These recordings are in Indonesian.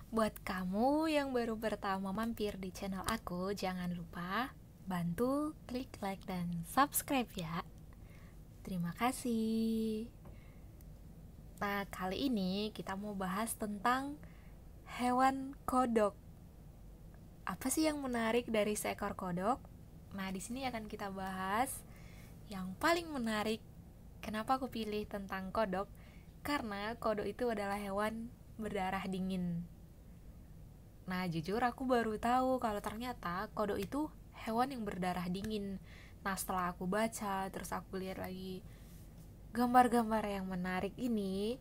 Buat kamu yang baru pertama mampir di channel aku, jangan lupa bantu klik like dan subscribe ya. Terima kasih. Nah, kali ini kita mau bahas tentang hewan kodok. Apa sih yang menarik dari seekor kodok? Nah, di sini akan kita bahas yang paling menarik. Kenapa aku pilih tentang kodok? Karena kodok itu adalah hewan berdarah dingin. Nah, jujur aku baru tahu kalau ternyata kodok itu hewan yang berdarah dingin. Nah, setelah aku baca, terus aku lihat lagi gambar-gambar yang menarik ini,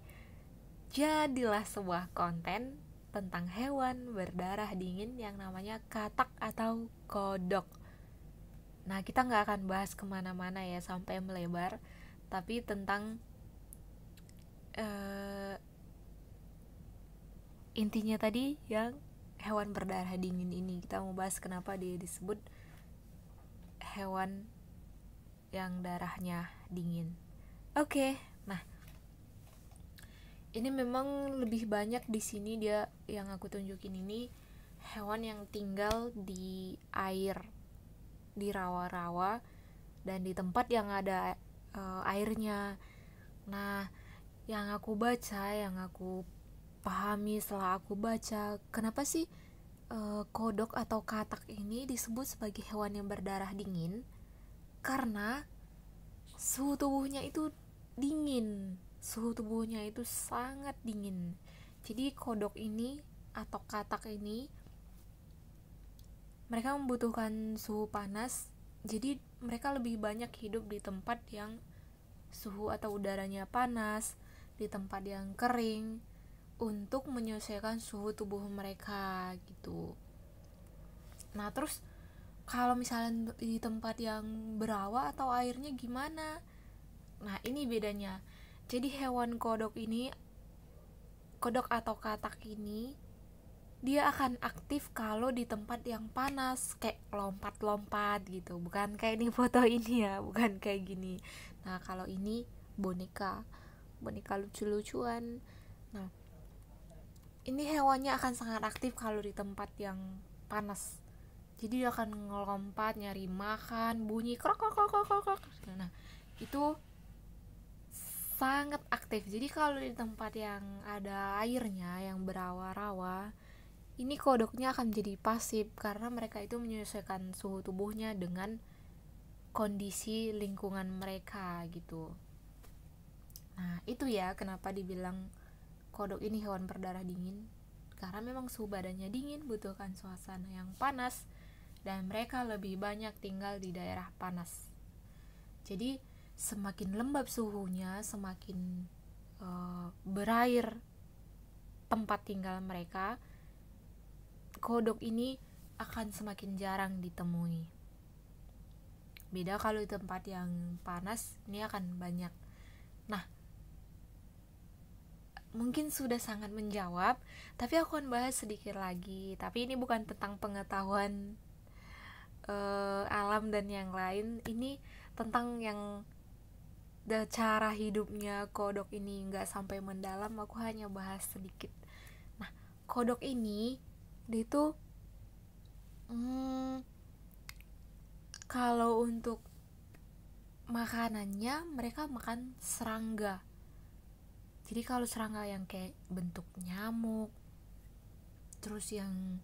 jadilah sebuah konten tentang hewan berdarah dingin yang namanya katak atau kodok. Nah, kita nggak akan bahas kemana-mana ya sampai melebar, tapi tentang intinya tadi yang hewan berdarah dingin ini. Kita mau bahas kenapa dia disebut hewan yang darahnya dingin. Oke, nah ini memang lebih banyak di sini dia yang aku tunjukin ini hewan yang tinggal di air, di rawa-rawa dan di tempat yang ada airnya. Nah, yang aku baca, yang aku pahami setelah aku baca, kenapa sih kodok atau katak ini disebut sebagai hewan yang berdarah dingin? Karena suhu tubuhnya itu dingin, suhu tubuhnya itu sangat dingin. Jadi kodok ini atau katak ini mereka membutuhkan suhu panas, jadi mereka lebih banyak hidup di tempat yang suhu atau udaranya panas, di tempat yang kering, untuk menyesuaikan suhu tubuh mereka gitu. Nah, terus kalau misalnya di tempat yang berawa atau airnya gimana? Nah, ini bedanya. Jadi hewan kodok ini, kodok atau katak ini, dia akan aktif kalau di tempat yang panas, kayak lompat-lompat gitu. Bukan kayak di foto ini ya, bukan kayak gini. Nah, kalau ini boneka lucu-lucuan. Nah, ini hewannya akan sangat aktif kalau di tempat yang panas. Jadi dia akan ngelompat nyari makan, bunyi krok krok krok krok krok. Nah, itu sangat aktif. Jadi kalau di tempat yang ada airnya, yang berawa-rawa, ini kodoknya akan jadi pasif karena mereka itu menyesuaikan suhu tubuhnya dengan kondisi lingkungan mereka gitu. Nah, itu ya kenapa dibilang kodok ini hewan berdarah dingin, karena memang suhu badannya dingin, butuhkan suasana yang panas, dan mereka lebih banyak tinggal di daerah panas. Jadi semakin lembab suhunya, semakin berair tempat tinggal mereka, kodok ini akan semakin jarang ditemui. Beda kalau di tempat yang panas, ini akan banyak. Nah, mungkin sudah sangat menjawab, tapi aku akan bahas sedikit lagi. Tapi ini bukan tentang pengetahuan alam dan yang lain. Ini tentang yang cara hidupnya kodok ini, nggak sampai mendalam. Aku hanya bahas sedikit. Nah, kodok ini dia tuh kalau untuk makanannya mereka makan serangga. Jadi kalau serangga yang kayak bentuk nyamuk, terus yang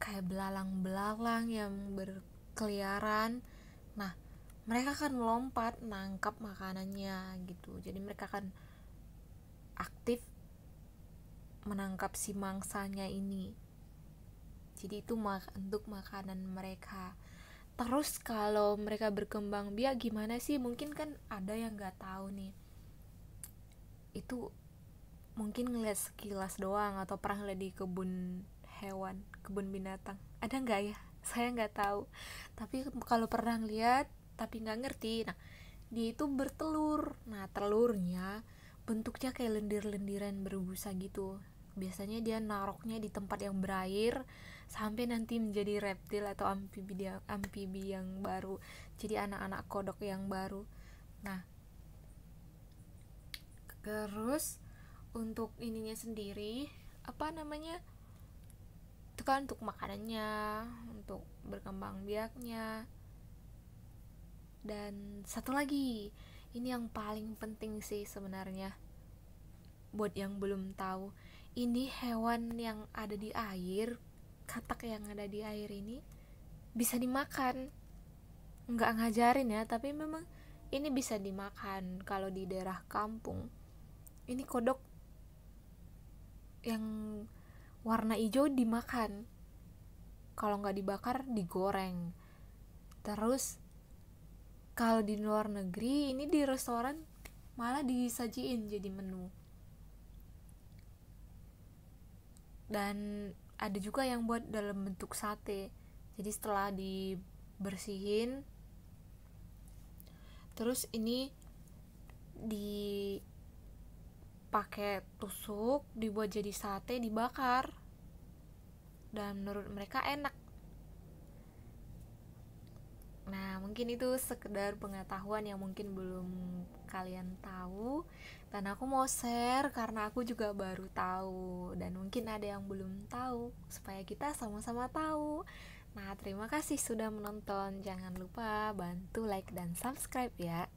kayak belalang-belalang yang berkeliaran, nah mereka akan melompat nangkap makanannya gitu. Jadi mereka akan aktif menangkap si mangsanya ini. Jadi itu untuk makanan mereka. Terus kalau mereka berkembang biak gimana sih? Mungkin kan ada yang nggak tahu nih. Itu mungkin ngeliat sekilas doang atau pernah ngeliat di kebun hewan, kebun binatang. Ada nggak ya? Saya nggak tahu. Tapi kalau pernah ngeliat tapi nggak ngerti, nah dia itu bertelur. Nah telurnya bentuknya kayak lendir-lendiran berbusa gitu. Biasanya dia naroknya di tempat yang berair sampai nanti menjadi reptil atau amfibi yang baru. Jadi anak-anak kodok yang baru. Nah, terus untuk ininya sendiri apa namanya Itu kan untuk makanannya, untuk berkembang biaknya. Dan satu lagi, ini yang paling penting sih sebenarnya. Buat yang belum tahu, ini hewan yang ada di air, katak yang ada di air ini bisa dimakan. Nggak ngajarin ya, tapi memang ini bisa dimakan. Kalau di daerah kampung, ini kodok yang warna hijau dimakan. Kalau nggak dibakar, digoreng. Terus kalau di luar negeri, ini di restoran malah disajiin jadi menu. Dan ada juga yang buat dalam bentuk sate. Jadi setelah dibersihin, terus ini dipakai tusuk, dibuat jadi sate, dibakar. Dan menurut mereka enak. Nah, mungkin itu sekedar pengetahuan yang mungkin belum kalian tahu, dan aku mau share karena aku juga baru tahu, dan mungkin ada yang belum tahu supaya kita sama-sama tahu. Nah, terima kasih sudah menonton. Jangan lupa bantu like dan subscribe ya.